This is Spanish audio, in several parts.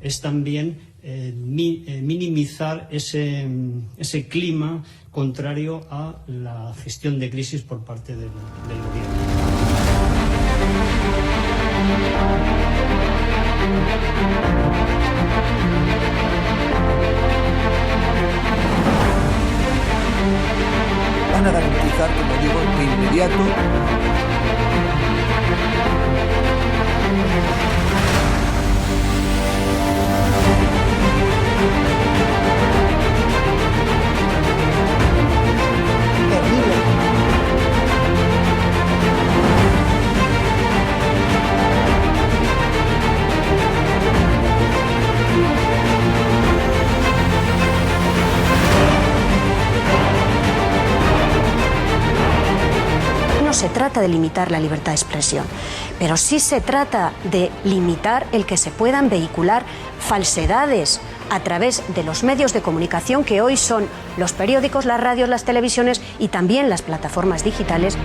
es también minimizar ese clima contrario a la gestión de crisis por parte del gobierno. Van a garantizar, como digo, de inmediato No se trata de limitar la libertad de expresión, pero sí se trata de limitar el que se puedan vehicular falsedades a través de los medios de comunicación que hoy son los periódicos, las radios, las televisiones y también las plataformas digitales.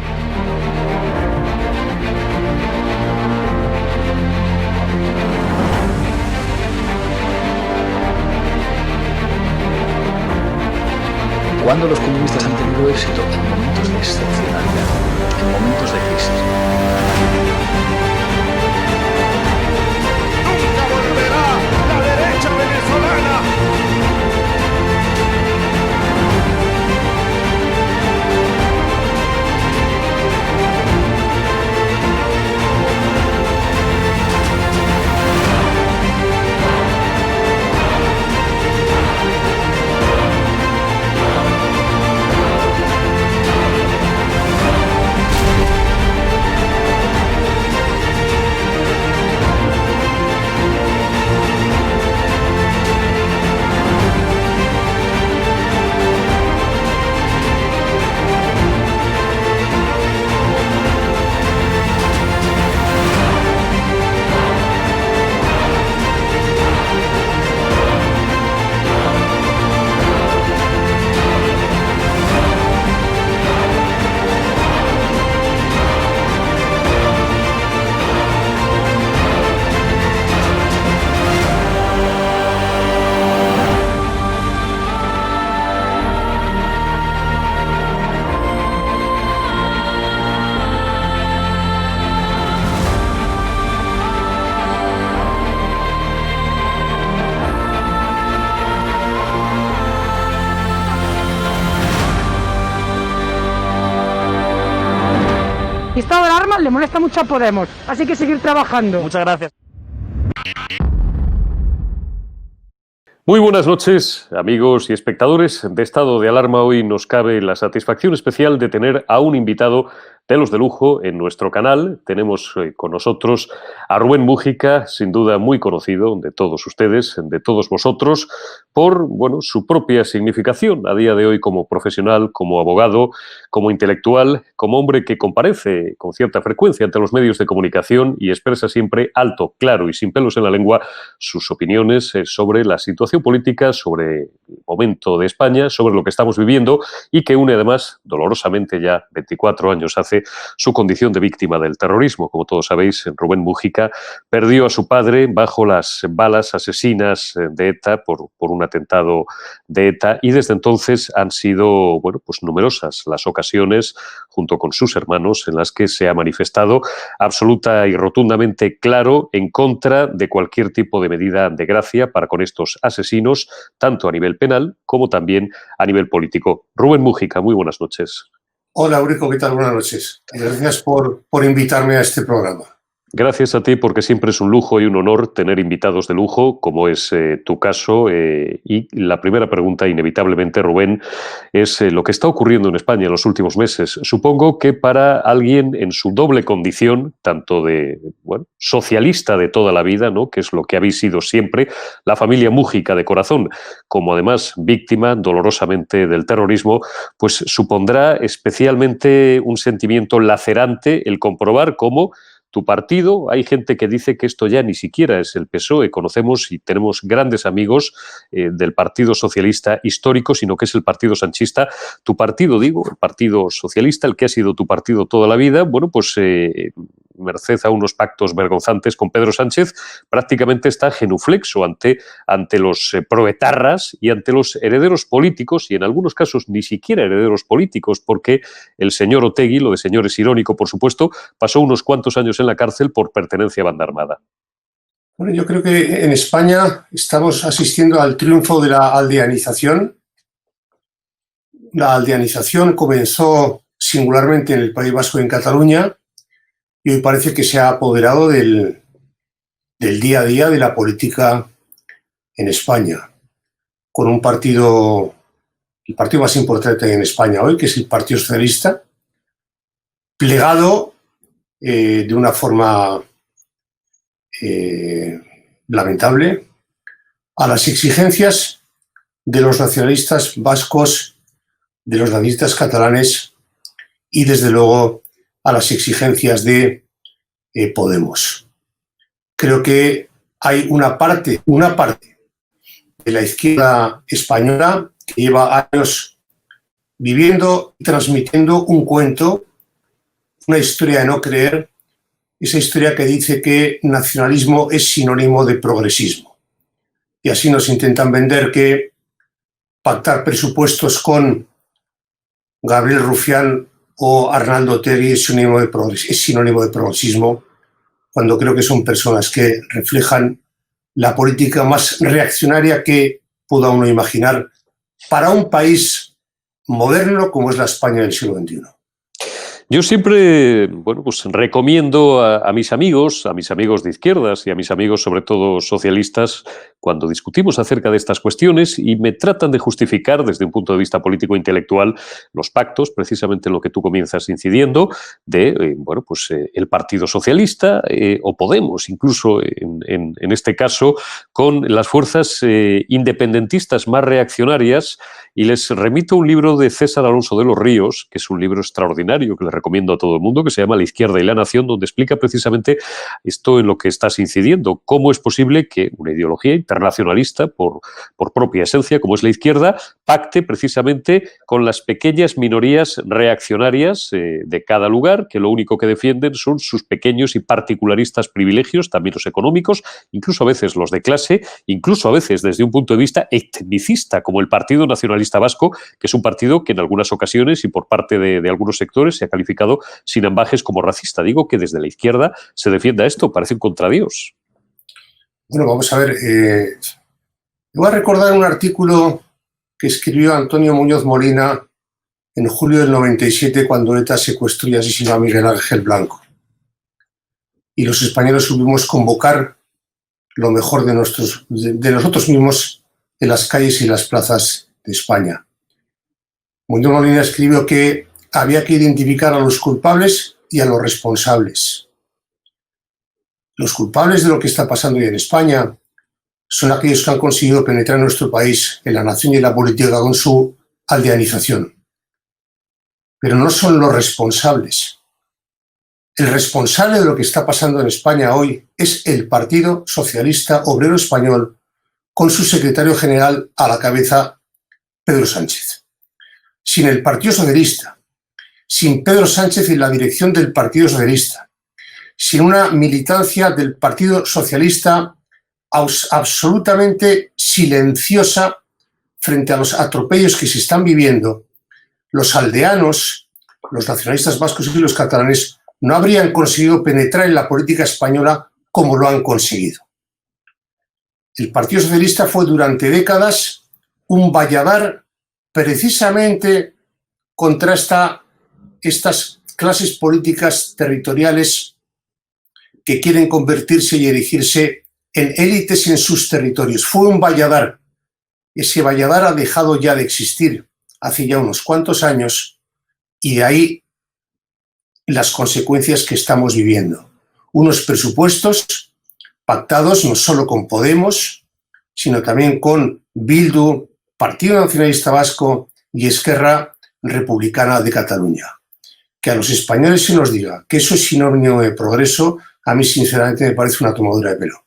¿Cuándo los comunistas han tenido éxito? En momentos de excepcionalidad, en momentos de crisis. ¡Nunca volverá la derecha venezolana! El estado de alarma le molesta mucho a Podemos, así que seguir trabajando. Muchas gracias. Muy buenas noches, amigos y espectadores de Estado de Alarma. Hoy nos cabe la satisfacción especial de tener a un invitado de los de lujo en nuestro canal. Tenemos con nosotros a Rubén Múgica, sin duda muy conocido de todos ustedes, de todos vosotros, por su propia significación a día de hoy como profesional, como abogado, como intelectual, como hombre que comparece con cierta frecuencia ante los medios de comunicación y expresa siempre alto, claro y sin pelos en la lengua sus opiniones sobre la situación política, sobre el momento de España, sobre lo que estamos viviendo y que une además, dolorosamente ya 24 años hace, su condición de víctima del terrorismo. Como todos sabéis, Rubén Múgica perdió a su padre bajo las balas asesinas de ETA por un atentado de ETA y desde entonces han sido numerosas las ocasiones, junto con sus hermanos, en las que se ha manifestado absoluta y rotundamente claro en contra de cualquier tipo de medida de gracia para con estos asesinos, tanto a nivel penal como también a nivel político. Rubén Múgica, muy buenas noches. Hola, Eurico, ¿qué tal? Buenas noches. Gracias por invitarme a este programa. Gracias a ti, porque siempre es un lujo y un honor tener invitados de lujo, como es tu caso. Y la primera pregunta, inevitablemente, Rubén, es lo que está ocurriendo en España en los últimos meses. Supongo que para alguien en su doble condición, tanto de socialista de toda la vida, ¿no?, que es lo que habéis sido siempre, la familia Múgica de corazón, como además víctima dolorosamente del terrorismo, pues supondrá especialmente un sentimiento lacerante el comprobar cómo tu partido, hay gente que dice que esto ya ni siquiera es el PSOE, conocemos y tenemos grandes amigos del Partido Socialista histórico, sino que es el Partido Sanchista. Tu partido, digo, el Partido Socialista, el que ha sido tu partido toda la vida, merced a unos pactos vergonzantes con Pedro Sánchez, prácticamente está genuflexo ante los proetarras y ante los herederos políticos, y en algunos casos ni siquiera herederos políticos, porque el señor Otegi, lo de señor es irónico, por supuesto, pasó unos cuantos años en la cárcel por pertenencia a banda armada. Bueno, yo creo que en España estamos asistiendo al triunfo de la aldeanización. La aldeanización comenzó singularmente en el País Vasco y en Cataluña, y hoy parece que se ha apoderado del día a día de la política en España, con un partido, el partido más importante en España hoy, que es el Partido Socialista, plegado de una forma lamentable a las exigencias de los nacionalistas vascos, de los nacionalistas catalanes y, desde luego, a las exigencias de Podemos. Creo que hay una parte de la izquierda española que lleva años viviendo y transmitiendo un cuento, una historia de no creer, esa historia que dice que nacionalismo es sinónimo de progresismo. Y así nos intentan vender que pactar presupuestos con Gabriel Rufián o Arnaldo Otegi es sinónimo de progresismo, cuando creo que son personas que reflejan la política más reaccionaria que pueda uno imaginar para un país moderno como es la España del siglo XXI. Yo siempre, bueno, pues recomiendo a mis amigos de izquierdas y a mis amigos, sobre todo socialistas, cuando discutimos acerca de estas cuestiones y me tratan de justificar desde un punto de vista político-intelectual los pactos, precisamente en lo que tú comienzas incidiendo, de, bueno, pues el Partido Socialista o Podemos, incluso en este caso, con las fuerzas independentistas más reaccionarias, y les remito un libro de César Alonso de los Ríos, que es un libro extraordinario que les recomiendo a todo el mundo, que se llama La izquierda y la nación, donde explica precisamente esto en lo que estás incidiendo. ¿Cómo es posible que una ideología internacionalista, por propia esencia, como es la izquierda, pacte precisamente con las pequeñas minorías reaccionarias de cada lugar, que lo único que defienden son sus pequeños y particularistas privilegios, también los económicos, incluso a veces los de clase, incluso a veces desde un punto de vista etnicista, como el Partido Nacionalista Vasco, que es un partido que en algunas ocasiones y por parte de algunos sectores se ha calificado sin ambajes como racista. Digo que desde la izquierda se defienda esto, parece un contradios. Bueno, vamos a ver. Voy a recordar un artículo que escribió Antonio Muñoz Molina en julio del 97, cuando ETA secuestró y asesinó a Miguel Ángel Blanco. Y los españoles supimos convocar lo mejor de nosotros mismos en las calles y las plazas de España. Muñoz Molina escribió que había que identificar a los culpables y a los responsables. Los culpables de lo que está pasando hoy en España son aquellos que han conseguido penetrar en nuestro país, en la nación y en la política, con su aldeanización. Pero no son los responsables. El responsable de lo que está pasando en España hoy es el Partido Socialista Obrero Español, con su secretario general a la cabeza, Pedro Sánchez. Sin el Partido Socialista, sin Pedro Sánchez y la dirección del Partido Socialista, sin una militancia del Partido Socialista absolutamente silenciosa frente a los atropellos que se están viviendo, los aldeanos, los nacionalistas vascos y los catalanes no habrían conseguido penetrar en la política española como lo han conseguido. El Partido Socialista fue durante décadas un valladar precisamente contra estas clases políticas territoriales que quieren convertirse y erigirse en élites en sus territorios. Fue un valladar. Ese valladar ha dejado ya de existir hace ya unos cuantos años, y de ahí las consecuencias que estamos viviendo. Unos presupuestos pactados no solo con Podemos, sino también con Bildu, Partido Nacionalista Vasco y Esquerra Republicana de Cataluña. Que a los españoles se nos diga que eso es sinónimo de progreso, a mí sinceramente me parece una tomadura de pelo.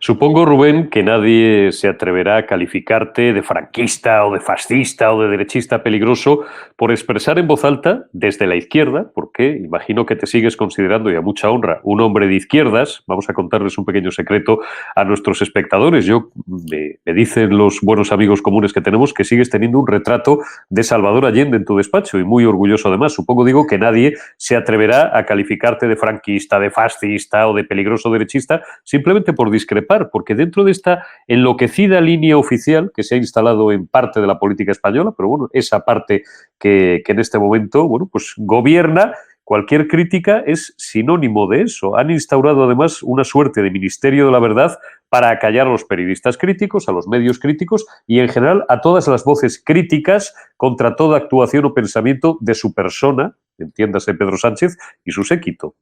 Supongo, Rubén, que nadie se atreverá a calificarte de franquista o de fascista o de derechista peligroso por expresar en voz alta desde la izquierda, porque imagino que te sigues considerando, y a mucha honra, un hombre de izquierdas. Vamos a contarles un pequeño secreto a nuestros espectadores. Me dicen los buenos amigos comunes que tenemos que sigues teniendo un retrato de Salvador Allende en tu despacho, y muy orgulloso además. Supongo, digo, que nadie se atreverá a calificarte de franquista, de fascista o de peligroso derechista simplemente por discrepar, porque dentro de esta enloquecida línea oficial que se ha instalado en parte de la política española, pero bueno, esa parte que en este momento, bueno, pues gobierna, cualquier crítica es sinónimo de eso. Han instaurado además una suerte de Ministerio de la Verdad para acallar a los periodistas críticos, a los medios críticos y en general a todas las voces críticas contra toda actuación o pensamiento de su persona, entiéndase Pedro Sánchez, y su séquito.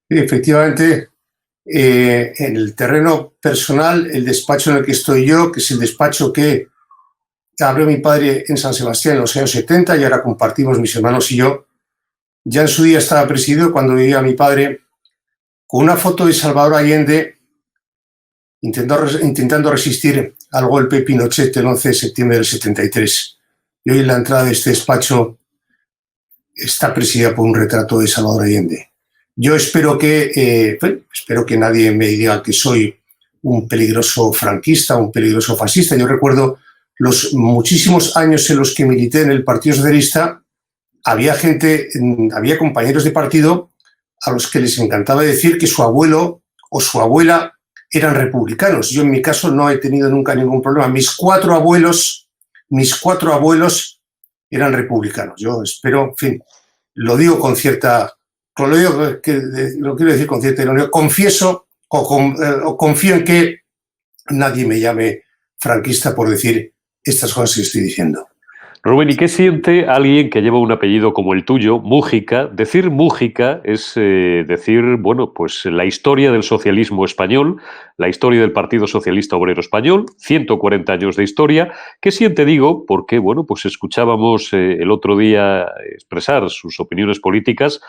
Efectivamente, en el terreno personal, el despacho en el que estoy yo, que es el despacho que abrió mi padre en San Sebastián en los años 70 y ahora compartimos mis hermanos y yo, ya en su día estaba presidido cuando vivía mi padre con una foto de Salvador Allende intentando resistir al golpe Pinochet el 11 de septiembre del 73. Y hoy la entrada de este despacho está presidida por un retrato de Salvador Allende. Yo espero que nadie me diga que soy un peligroso franquista, un peligroso fascista. Yo recuerdo los muchísimos años en los que milité en el Partido Socialista. Había compañeros de partido a los que les encantaba decir que su abuelo o su abuela eran republicanos. Yo en mi caso no he tenido nunca ningún problema. Mis cuatro abuelos eran republicanos. Yo espero, en fin, lo digo con cierta... Lo quiero decir con cierta ironía. Confieso o confío en que nadie me llame franquista por decir estas cosas que estoy diciendo. Rubén, ¿y qué siente alguien que lleva un apellido como el tuyo, Mújica? Decir Mújica es decir, bueno, pues la historia del socialismo español, la historia del Partido Socialista Obrero Español, 140 años de historia. ¿Qué siente, digo? Porque, bueno, pues escuchábamos el otro día expresar sus opiniones políticas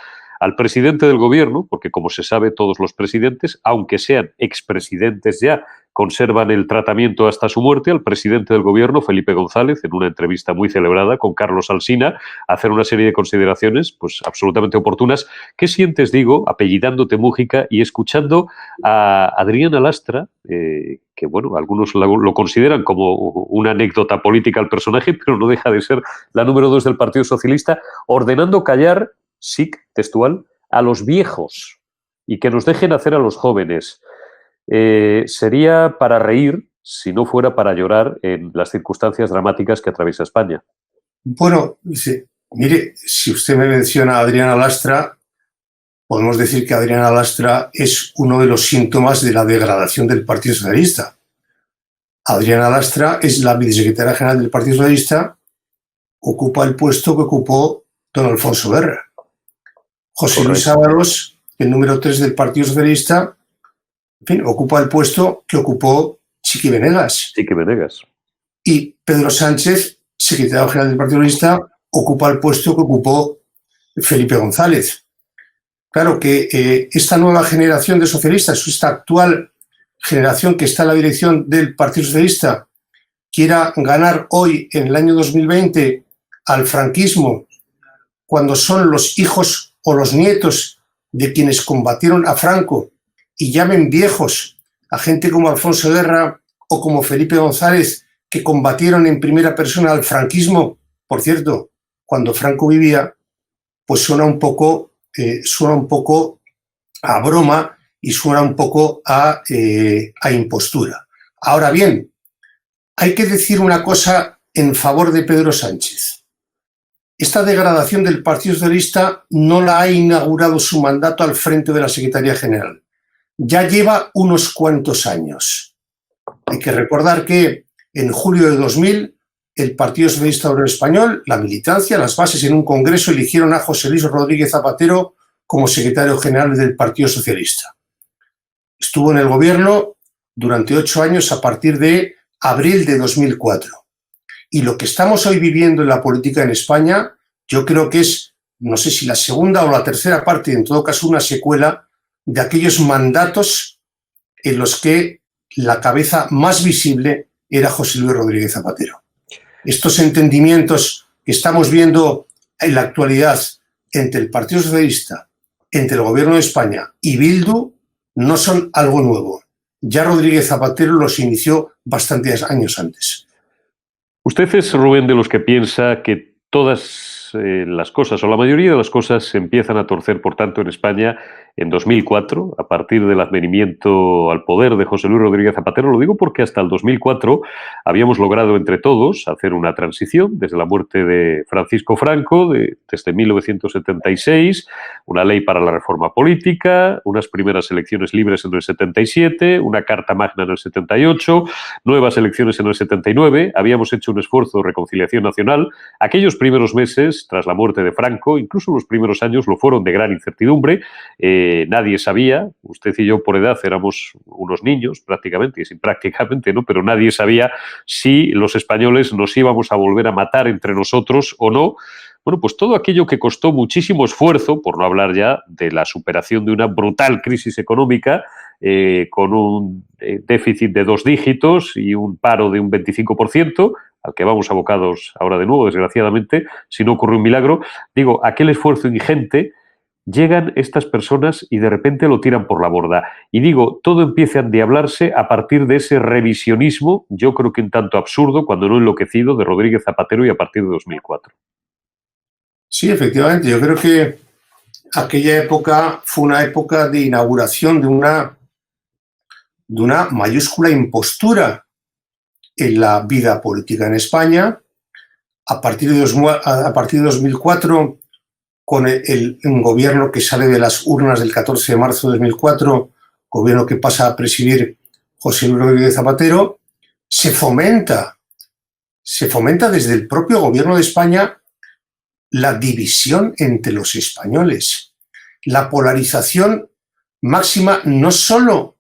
al presidente del gobierno, porque como se sabe, todos los presidentes, aunque sean expresidentes ya, conservan el tratamiento hasta su muerte, al presidente del gobierno, Felipe González, en una entrevista muy celebrada con Carlos Alsina, hacer una serie de consideraciones pues absolutamente oportunas. ¿Qué sientes, digo, apellidándote Mújica y escuchando a Adriana Lastra, que bueno, algunos lo consideran como una anécdota política al personaje, pero no deja de ser la número 2 del Partido Socialista, ordenando callar, sí, textual, a los viejos y que nos dejen hacer a los jóvenes? Sería para reír si no fuera para llorar en las circunstancias dramáticas que atraviesa España. Bueno, mire, si usted me menciona a Adriana Lastra, podemos decir que Adriana Lastra es uno de los síntomas de la degradación del Partido Socialista. Adriana Lastra es la vicesecretaria general del Partido Socialista, ocupa el puesto que ocupó don Alfonso Guerra. José Luis Ábalos, el número 3 del Partido Socialista, en fin, ocupa el puesto que ocupó Chiqui Venegas. Y Pedro Sánchez, secretario general del Partido Socialista, ocupa el puesto que ocupó Felipe González. Claro que esta nueva generación de socialistas, esta actual generación que está en la dirección del Partido Socialista, quiera ganar hoy, en el año 2020, al franquismo, cuando son los hijos o los nietos de quienes combatieron a Franco, y llamen viejos a gente como Alfonso Guerra o como Felipe González, que combatieron en primera persona al franquismo, por cierto, cuando Franco vivía, pues suena un poco a broma y suena un poco a impostura. Ahora bien, hay que decir una cosa en favor de Pedro Sánchez. Esta degradación del Partido Socialista no la ha inaugurado su mandato al frente de la Secretaría General. Ya lleva unos cuantos años. Hay que recordar que en julio de 2000 el Partido Socialista Obrero Español, la militancia, las bases en un congreso eligieron a José Luis Rodríguez Zapatero como secretario general del Partido Socialista. Estuvo en el gobierno durante 8 años a partir de abril de 2004. Y lo que estamos hoy viviendo en la política en España, yo creo que es, no sé si la segunda o la tercera parte, en todo caso una secuela de aquellos mandatos en los que la cabeza más visible era José Luis Rodríguez Zapatero. Estos entendimientos que estamos viendo en la actualidad entre el Partido Socialista, entre el Gobierno de España y Bildu no son algo nuevo. Ya Rodríguez Zapatero los inició bastantes años antes. Usted es, Rubén, de los que piensa que todas las cosas, o la mayoría de las cosas, se empiezan a torcer, por tanto, en España en 2004, a partir del advenimiento al poder de José Luis Rodríguez Zapatero. Lo digo porque hasta el 2004 habíamos logrado entre todos hacer una transición desde la muerte de Francisco Franco, desde 1976, una ley para la reforma política, unas primeras elecciones libres en el 77, una Carta Magna en el 78, nuevas elecciones en el 79. Habíamos hecho un esfuerzo de reconciliación nacional. Aquellos primeros meses, tras la muerte de Franco, incluso los primeros años, lo fueron de gran incertidumbre. Nadie sabía, usted y yo por edad éramos unos niños prácticamente, ¿no? Pero nadie sabía si los españoles nos íbamos a volver a matar entre nosotros o no. Bueno, pues todo aquello que costó muchísimo esfuerzo, por no hablar ya de la superación de una brutal crisis económica, con un déficit de 2 dígitos y un paro de un 25%, al que vamos abocados ahora de nuevo, desgraciadamente, si no ocurre un milagro. Digo, aquel esfuerzo ingente, llegan estas personas y de repente lo tiran por la borda. Y digo, todo empieza a endiablarse a partir de ese revisionismo, yo creo que un tanto absurdo, cuando no enloquecido, de Rodríguez Zapatero y a partir de 2004. Sí, efectivamente. Yo creo que aquella época fue una época de inauguración de una mayúscula impostura en la vida política en España. A partir de 2004, con un gobierno que sale de las urnas del 14 de marzo de 2004, gobierno que pasa a presidir José Luis Rodríguez Zapatero, se fomenta desde el propio gobierno de España la división entre los españoles, la polarización máxima no solo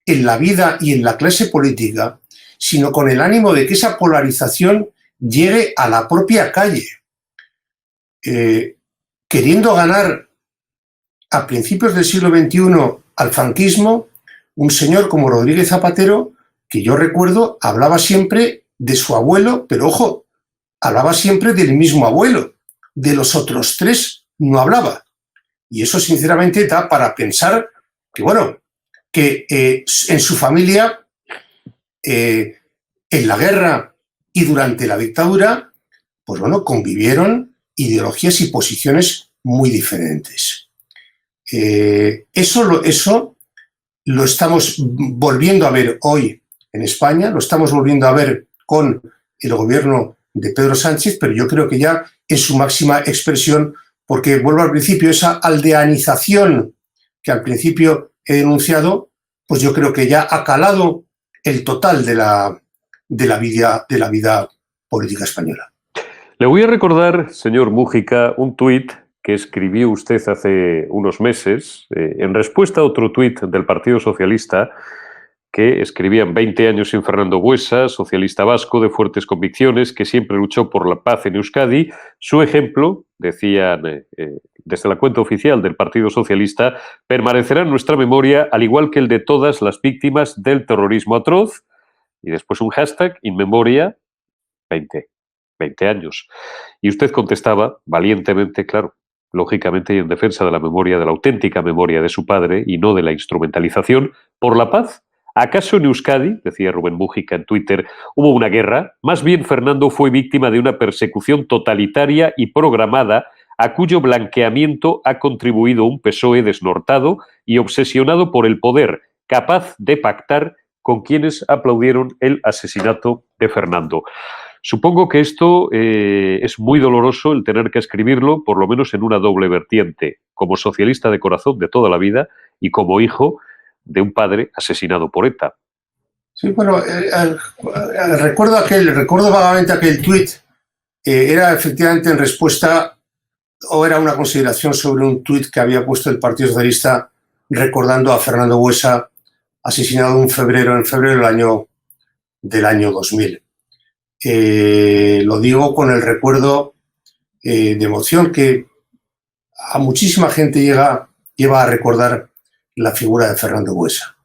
en la vida y en la clase política, sino con el ánimo de que esa polarización llegue a la propia calle. Queriendo ganar a principios del siglo XXI al franquismo, un señor como Rodríguez Zapatero, que yo recuerdo, hablaba siempre de su abuelo, pero ojo, hablaba siempre del mismo abuelo. De los otros 3 no hablaba. Y eso sinceramente da para pensar que, bueno, que en su familia, en la guerra y durante la dictadura, pues bueno, convivieron ideologías y posiciones muy diferentes. Eso lo estamos volviendo a ver hoy en España, lo estamos volviendo a ver con el gobierno de Pedro Sánchez, pero yo creo que ya en su máxima expresión, porque vuelvo al principio, esa aldeanización que al principio he denunciado, pues yo creo que ya ha calado el total de la vida política española. Le voy a recordar, señor Mújica, un tuit que escribió usted hace unos meses en respuesta a otro tuit del Partido Socialista que escribían 20 años sin Fernando Buesa, socialista vasco de fuertes convicciones, que siempre luchó por la paz en Euskadi. Su ejemplo, decían desde la cuenta oficial del Partido Socialista, permanecerá en nuestra memoria, al igual que el de todas las víctimas del terrorismo atroz. Y después un hashtag, in memoria, 20 años. Y usted contestaba valientemente, claro, lógicamente y en defensa de la memoria, de la auténtica memoria de su padre y no de la instrumentalización, por la paz. ¿Acaso en Euskadi, decía Rubén Mújica en Twitter, hubo una guerra? Más bien Fernando fue víctima de una persecución totalitaria y programada a cuyo blanqueamiento ha contribuido un PSOE desnortado y obsesionado por el poder, capaz de pactar con quienes aplaudieron el asesinato de Fernando. Supongo que esto es muy doloroso el tener que escribirlo, por lo menos en una doble vertiente, como socialista de corazón de toda la vida y como hijo de un padre asesinado por ETA. Sí, bueno, recuerdo vagamente aquel tuit, era efectivamente en respuesta, o era una consideración sobre un tuit que había puesto el Partido Socialista recordando a Fernando Buesa, asesinado en febrero del año 2000. Lo digo con el recuerdo de emoción que a muchísima gente lleva a recordar la figura de Fernando Buesa.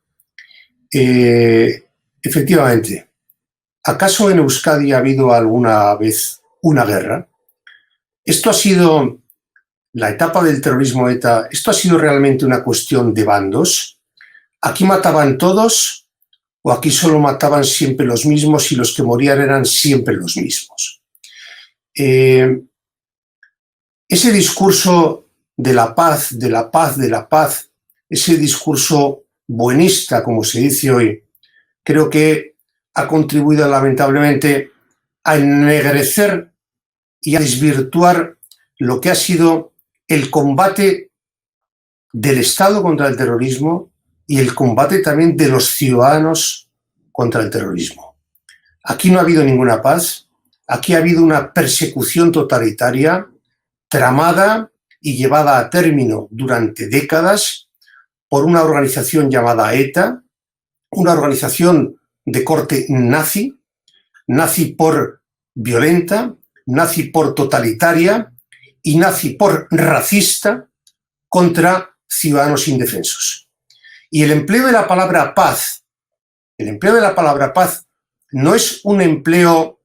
Efectivamente, ¿acaso en Euskadi ha habido alguna vez una guerra? Esto ha sido la etapa del terrorismo ETA, esto ha sido realmente una cuestión de bandos. ¿Aquí mataban todos o aquí solo mataban siempre los mismos y los que morían eran siempre los mismos? Ese discurso de la paz, de la paz, de la paz, ese discurso buenista, como se dice hoy, creo que ha contribuido lamentablemente a ennegrecer y a desvirtuar lo que ha sido el combate del Estado contra el terrorismo y el combate también de los ciudadanos contra el terrorismo. Aquí no ha habido ninguna paz, aquí ha habido una persecución totalitaria, tramada y llevada a término durante décadas por una organización llamada ETA, una organización de corte nazi, nazi por violenta, nazi por totalitaria y nazi por racista contra ciudadanos indefensos. Y el empleo de la palabra paz, no es un empleo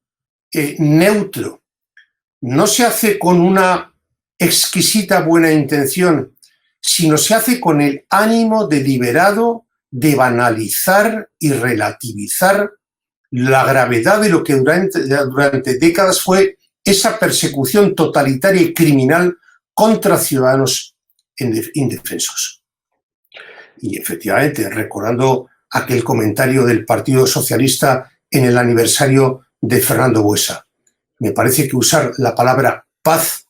neutro, no se hace con una exquisita buena intención, sino se hace con el ánimo deliberado de banalizar y relativizar la gravedad de lo que durante décadas fue esa persecución totalitaria y criminal contra ciudadanos indefensos. Y efectivamente, recordando aquel comentario del Partido Socialista en el aniversario de Fernando Buesa, me parece que usar la palabra paz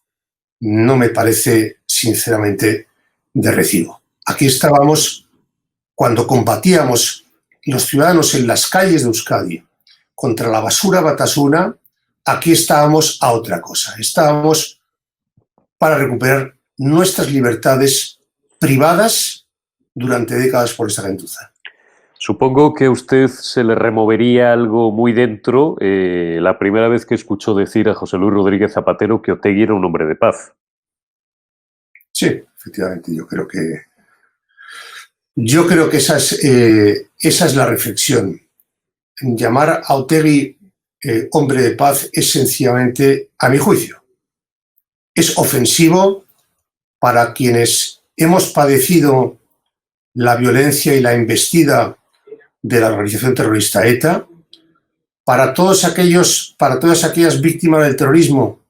no me parece sinceramente de recibo. Aquí estábamos cuando combatíamos los ciudadanos en las calles de Euskadi contra la basura batasuna, aquí estábamos a otra cosa. Estábamos para recuperar nuestras libertades privadas durante décadas por esta gentuza. Supongo que a usted se le removería algo muy dentro la primera vez que escuchó decir a José Luis Rodríguez Zapatero que Otegi era un hombre de paz. Sí, efectivamente, yo creo que esa es la reflexión. Llamar a Otegi hombre de paz es sencillamente, a mi juicio, es ofensivo para quienes hemos padecido la violencia y la embestida de la organización terrorista ETA, para todas aquellas víctimas del terrorismo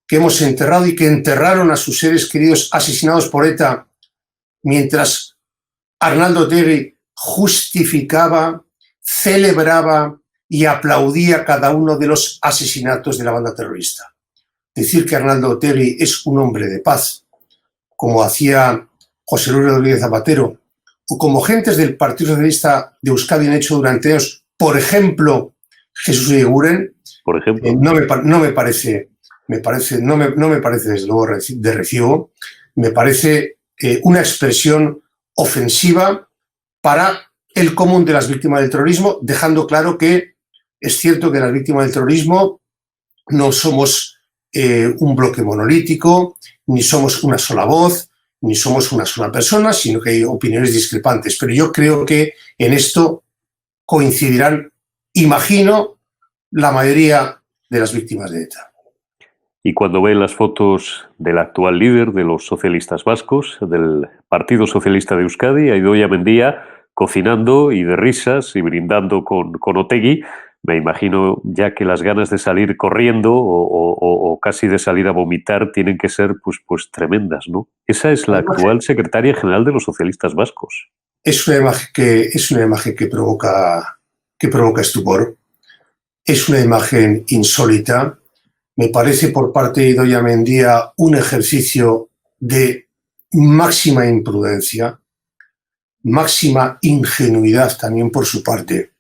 que hemos enterrado y que enterraron a sus seres queridos asesinados por ETA, mientras Arnaldo Otegi justificaba, celebraba y aplaudía cada uno de los asesinatos de la banda terrorista. Decir que Arnaldo Otegi es un hombre de paz, como hacía José Luis Rodríguez Zapatero, o como gentes del Partido Socialista de Euskadi han hecho durante años, por ejemplo, Jesús Eguiguren, por ejemplo, no me parece desde luego de recibo, me parece una expresión ofensiva para el común de las víctimas del terrorismo, dejando claro que es cierto que las víctimas del terrorismo no somos un bloque monolítico, ni somos una sola voz, ni somos una sola persona, sino que hay opiniones discrepantes. Pero yo creo que en esto coincidirán, imagino, la mayoría de las víctimas de ETA. Y cuando ve las fotos del actual líder de los socialistas vascos, del Partido Socialista de Euskadi, a Idoia Mendia, cocinando y de risas y brindando con Otegi, me imagino ya que las ganas de salir corriendo o casi de salir a vomitar tienen que ser pues tremendas, ¿no? Esa es la actual secretaria general de los socialistas vascos. Es una imagen que provoca estupor. Es una imagen insólita. Me parece por parte de Idoia Mendia un ejercicio de máxima imprudencia, máxima ingenuidad también por su parte.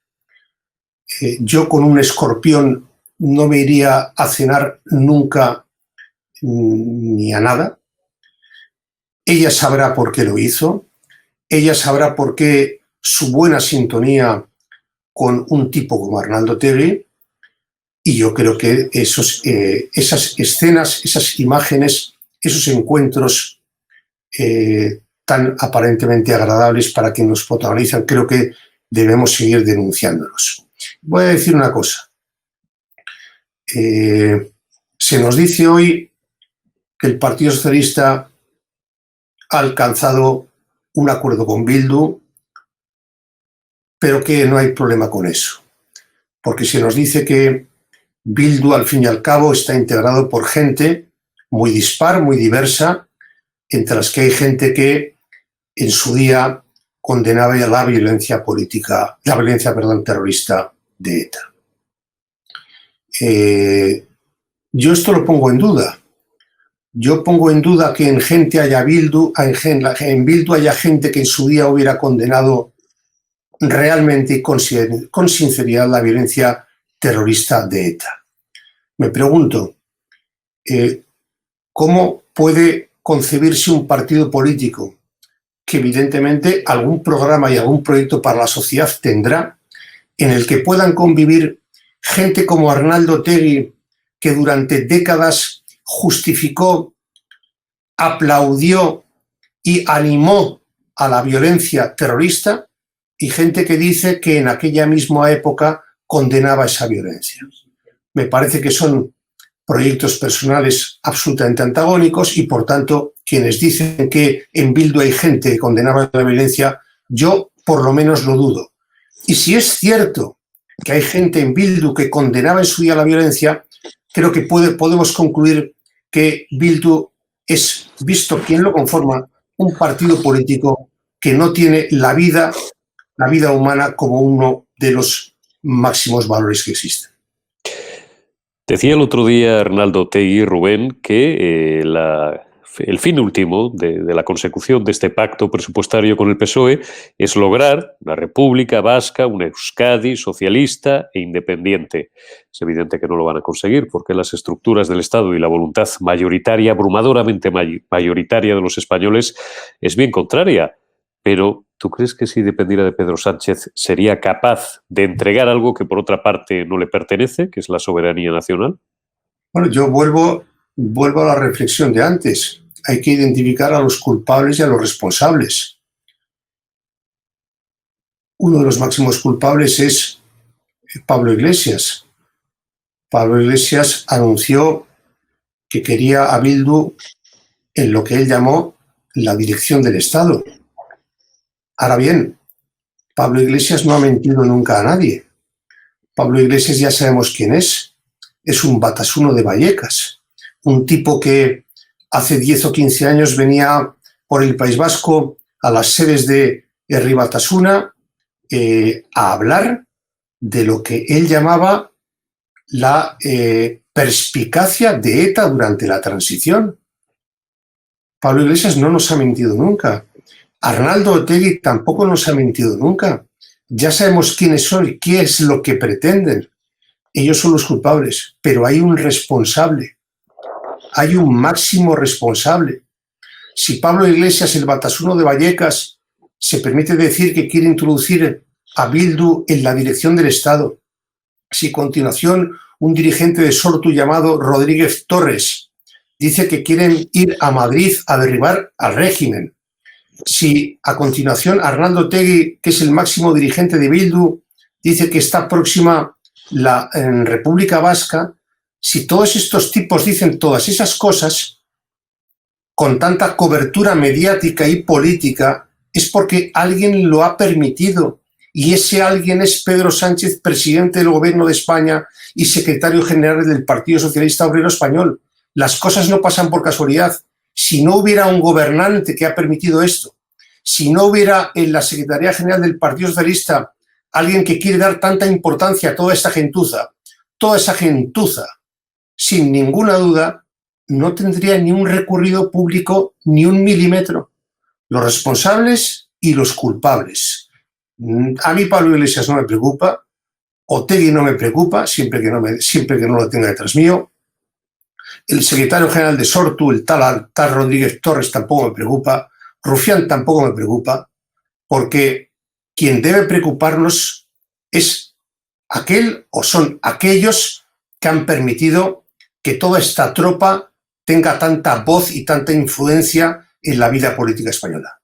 Yo con un escorpión no me iría a cenar nunca ni a nada. Ella sabrá por qué lo hizo. Ella sabrá por qué su buena sintonía con un tipo como Arnaldo Otegi. Y yo creo que esas escenas, esas imágenes, esos encuentros tan aparentemente agradables para quienes los protagonizan, creo que debemos seguir denunciándolos. Voy a decir una cosa. Se nos dice hoy que el Partido Socialista ha alcanzado un acuerdo con Bildu, pero que no hay problema con eso. Porque se nos dice que Bildu, al fin y al cabo, está integrado por gente muy dispar, muy diversa, entre las que hay gente que en su día condenaba la violencia política, la violencia, terrorista de ETA. Yo esto lo pongo en duda. Yo pongo en duda que en Bildu haya gente que en su día hubiera condenado realmente y con sinceridad la violencia terrorista de ETA. Me pregunto, ¿cómo puede concebirse un partido político que evidentemente algún programa y algún proyecto para la sociedad tendrá, en el que puedan convivir gente como Arnaldo Otegi, que durante décadas justificó, aplaudió y animó a la violencia terrorista, y gente que dice que en aquella misma época condenaba esa violencia? Me parece que son proyectos personales absolutamente antagónicos, y por tanto quienes dicen que en Bildu hay gente que condenaba la violencia, yo por lo menos lo dudo. Y si es cierto que hay gente en Bildu que condenaba en su día la violencia, creo que podemos concluir que Bildu es, visto quién lo conforma, un partido político que no tiene la vida humana como uno de los máximos valores que existen. Decía el otro día Arnaldo Otegi, Rubén, que el fin último de la consecución de este pacto presupuestario con el PSOE es lograr una república vasca, una Euskadi socialista e independiente. Es evidente que no lo van a conseguir porque las estructuras del Estado y la voluntad mayoritaria, abrumadoramente mayoritaria de los españoles, es bien contraria. Pero, ¿tú crees que si dependiera de Pedro Sánchez sería capaz de entregar algo que por otra parte no le pertenece, que es la soberanía nacional? Bueno, yo vuelvo a la reflexión de antes. Hay que identificar a los culpables y a los responsables. Uno de los máximos culpables es Pablo Iglesias. Pablo Iglesias anunció que quería a Bildu en lo que él llamó la dirección del Estado. Ahora bien, Pablo Iglesias no ha mentido nunca a nadie. Pablo Iglesias ya sabemos quién es. Es un Batasuna de Vallecas, un tipo que hace 10 o 15 años venía por el País Vasco a las sedes de Herri Batasuna a hablar de lo que él llamaba la perspicacia de ETA durante la transición. Pablo Iglesias no nos ha mentido nunca. Arnaldo Otegi tampoco nos ha mentido nunca. Ya sabemos quiénes son y qué es lo que pretenden. Ellos son los culpables, pero hay un responsable. Hay un máximo responsable. Si Pablo Iglesias, el Batasuna de Vallecas, se permite decir que quiere introducir a Bildu en la dirección del Estado, si a continuación un dirigente de Sortu llamado Rodríguez Torres dice que quieren ir a Madrid a derribar al régimen, si a continuación Arnaldo Otegi, que es el máximo dirigente de Bildu, dice que está próxima la República Vasca, si todos estos tipos dicen todas esas cosas con tanta cobertura mediática y política, es porque alguien lo ha permitido, y ese alguien es Pedro Sánchez, presidente del Gobierno de España y secretario general del Partido Socialista Obrero Español. Las cosas no pasan por casualidad. Si no hubiera un gobernante que ha permitido esto, si no hubiera en la Secretaría General del Partido Socialista alguien que quiere dar tanta importancia a toda esa gentuza, sin ninguna duda, no tendría ni un recorrido público ni un milímetro. Los responsables y los culpables. A mí Pablo Iglesias no me preocupa, Otegi no me preocupa, siempre que no lo tenga detrás mío. El secretario general de Sortu, el tal Rodríguez Torres, tampoco me preocupa. Rufián tampoco me preocupa, porque quien debe preocuparnos es aquel o son aquellos que han permitido que toda esta tropa tenga tanta voz y tanta influencia en la vida política española.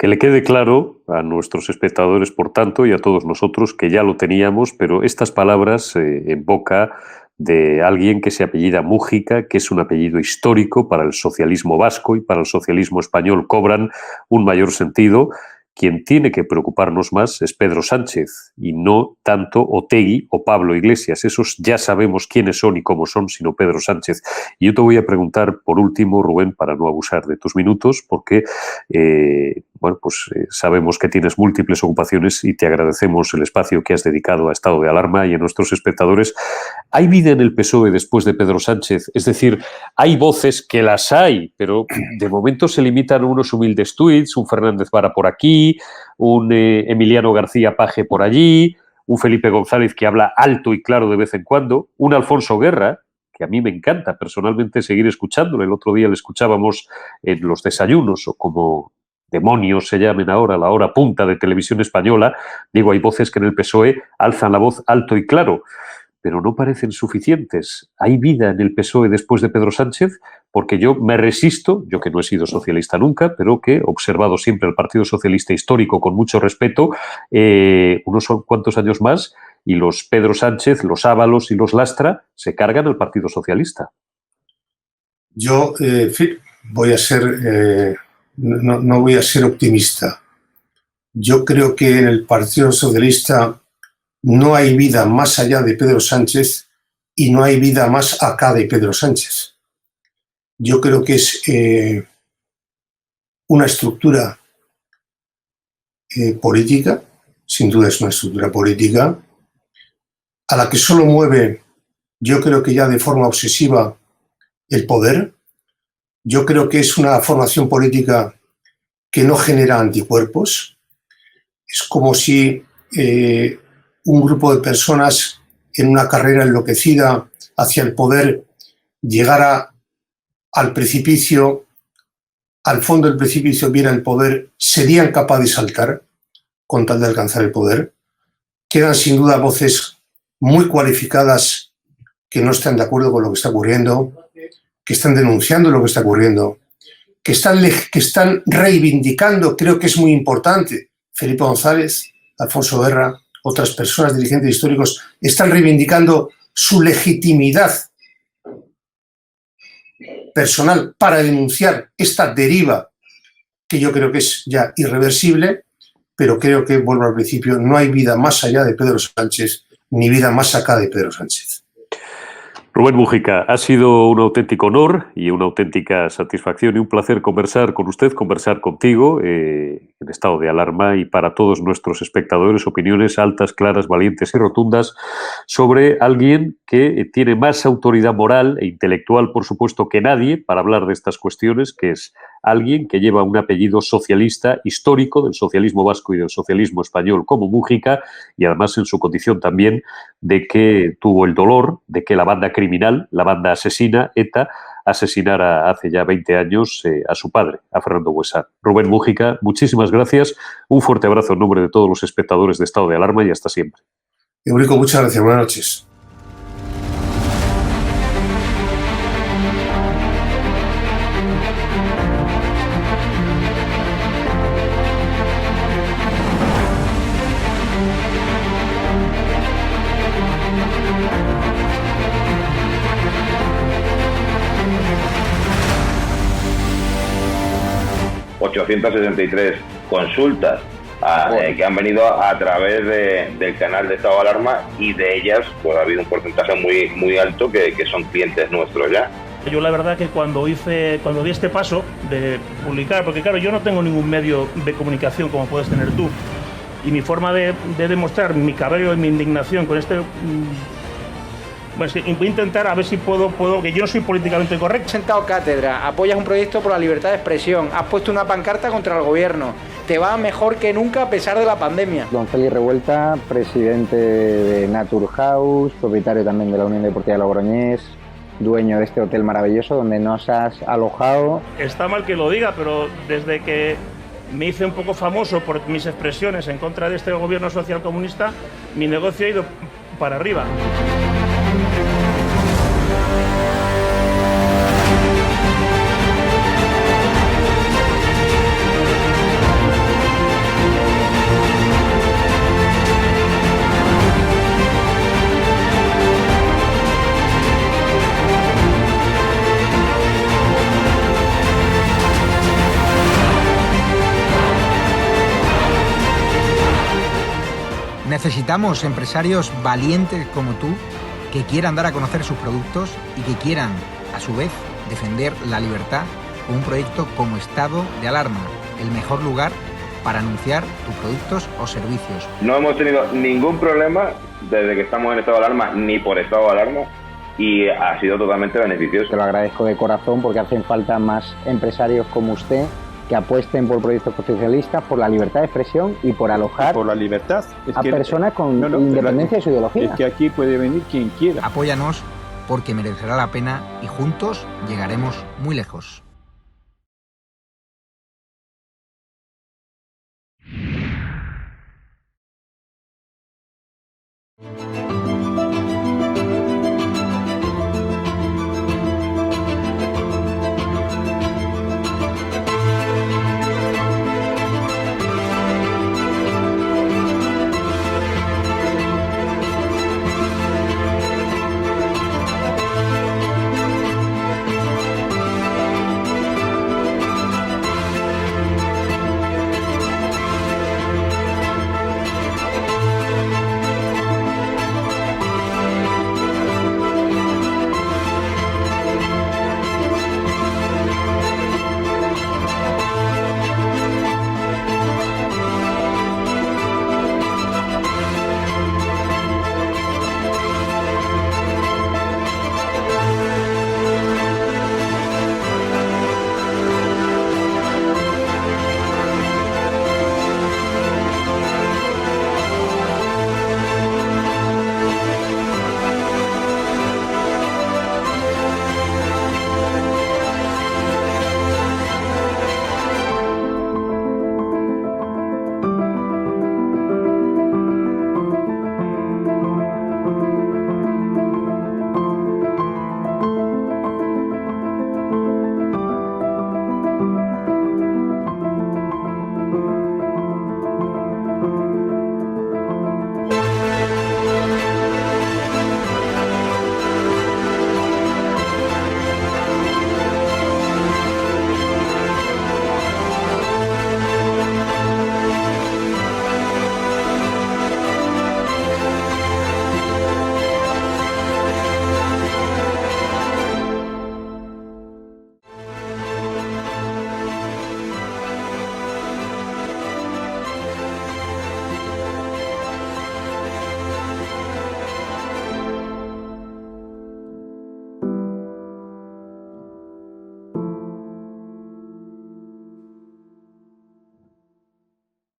Que le quede claro a nuestros espectadores, por tanto, y a todos nosotros, que ya lo teníamos, pero estas palabras en boca de alguien que se apellida Mújica, que es un apellido histórico para el socialismo vasco y para el socialismo español, cobran un mayor sentido. Quien tiene que preocuparnos más es Pedro Sánchez y no tanto Otegi o Pablo Iglesias. Esos ya sabemos quiénes son y cómo son, sino Pedro Sánchez. Y yo te voy a preguntar, por último, Rubén, para no abusar de tus minutos, porque sabemos que tienes múltiples ocupaciones y te agradecemos el espacio que has dedicado a Estado de Alarma y a nuestros espectadores. ¿Hay vida en el PSOE después de Pedro Sánchez? Es decir, hay voces que las hay, pero de momento se limitan a unos humildes tuits, un Fernández Vara por aquí, un Emiliano García Paje por allí, un Felipe González que habla alto y claro de vez en cuando, un Alfonso Guerra, que a mí me encanta personalmente seguir escuchándolo. El otro día le escuchábamos en los desayunos, o como demonios se llamen ahora, la hora punta de Televisión Española. Digo, hay voces que en el PSOE alzan la voz alto y claro, pero no parecen suficientes. ¿Hay vida en el PSOE después de Pedro Sánchez? Porque yo me resisto, yo que no he sido socialista nunca, pero que he observado siempre el Partido Socialista histórico con mucho respeto, unos cuantos años más, y los Pedro Sánchez, los Ábalos y los Lastra se cargan al Partido Socialista. Yo voy a ser, no voy a ser optimista. Yo creo que en el Partido Socialista no hay vida más allá de Pedro Sánchez y no hay vida más acá de Pedro Sánchez. Yo creo que es una estructura política, sin duda es una estructura política, a la que solo mueve, yo creo que ya de forma obsesiva, el poder. Yo creo que es una formación política que no genera anticuerpos. Es como si un grupo de personas en una carrera enloquecida hacia el poder llegara al precipicio, al fondo del precipicio viera el poder, serían capaces de saltar con tal de alcanzar el poder. Quedan sin duda voces muy cualificadas que no están de acuerdo con lo que está ocurriendo, que están denunciando lo que está ocurriendo, que están reivindicando, creo que es muy importante, Felipe González, Alfonso Guerra, otras personas, dirigentes históricos, están reivindicando su legitimidad personal para denunciar esta deriva que yo creo que es ya irreversible, pero creo que, vuelvo al principio, no hay vida más allá de Pedro Sánchez ni vida más acá de Pedro Sánchez. Rubén Mújica, ha sido un auténtico honor y una auténtica satisfacción y un placer conversar con usted, conversar contigo en Estado de Alarma y para todos nuestros espectadores, opiniones altas, claras, valientes y rotundas sobre alguien que tiene más autoridad moral e intelectual, por supuesto, que nadie para hablar de estas cuestiones, que es alguien que lleva un apellido socialista histórico del socialismo vasco y del socialismo español como Mújica, y además en su condición también de que tuvo el dolor de que la banda criminal, la banda asesina, ETA, asesinara hace ya 20 años a su padre, a Fernando Buesa. Rubén Mújica, muchísimas gracias, un fuerte abrazo en nombre de todos los espectadores de Estado de Alarma y hasta siempre. Eurico, muchas gracias, buenas noches. ...863 consultas que han venido a través del canal de Estado de Alarma y de ellas pues ha habido un porcentaje muy alto que son clientes nuestros ya. Yo la verdad que cuando di este paso de publicar, porque claro, yo no tengo ningún medio de comunicación como puedes tener tú, y mi forma de demostrar mi cabreo y mi indignación con este... Pues voy a intentar a ver si puedo, que yo no soy políticamente correcto. Has sentado cátedra, apoyas un proyecto por la libertad de expresión, has puesto una pancarta contra el gobierno, te va mejor que nunca a pesar de la pandemia. Don Félix Revuelta, presidente de Naturhaus, propietario también de la Unión Deportiva de Logroñés, dueño de este hotel maravilloso donde nos has alojado. Está mal que lo diga, pero desde que me hice un poco famoso por mis expresiones en contra de este gobierno socialcomunista, mi negocio ha ido para arriba. Necesitamos empresarios valientes como tú, que quieran dar a conocer sus productos y que quieran, a su vez, defender la libertad con un proyecto como Estado de Alarma, el mejor lugar para anunciar tus productos o servicios. No hemos tenido ningún problema desde que estamos en estado de alarma, ni por estado de alarma, y ha sido totalmente beneficioso. Te lo agradezco de corazón porque hacen falta más empresarios como usted que apuesten por proyectos constitucionalistas, por la libertad de expresión y por alojar por la libertad. a personas con independencia de su ideología. Es que aquí puede venir quien quiera. Apóyanos porque merecerá la pena y juntos llegaremos muy lejos.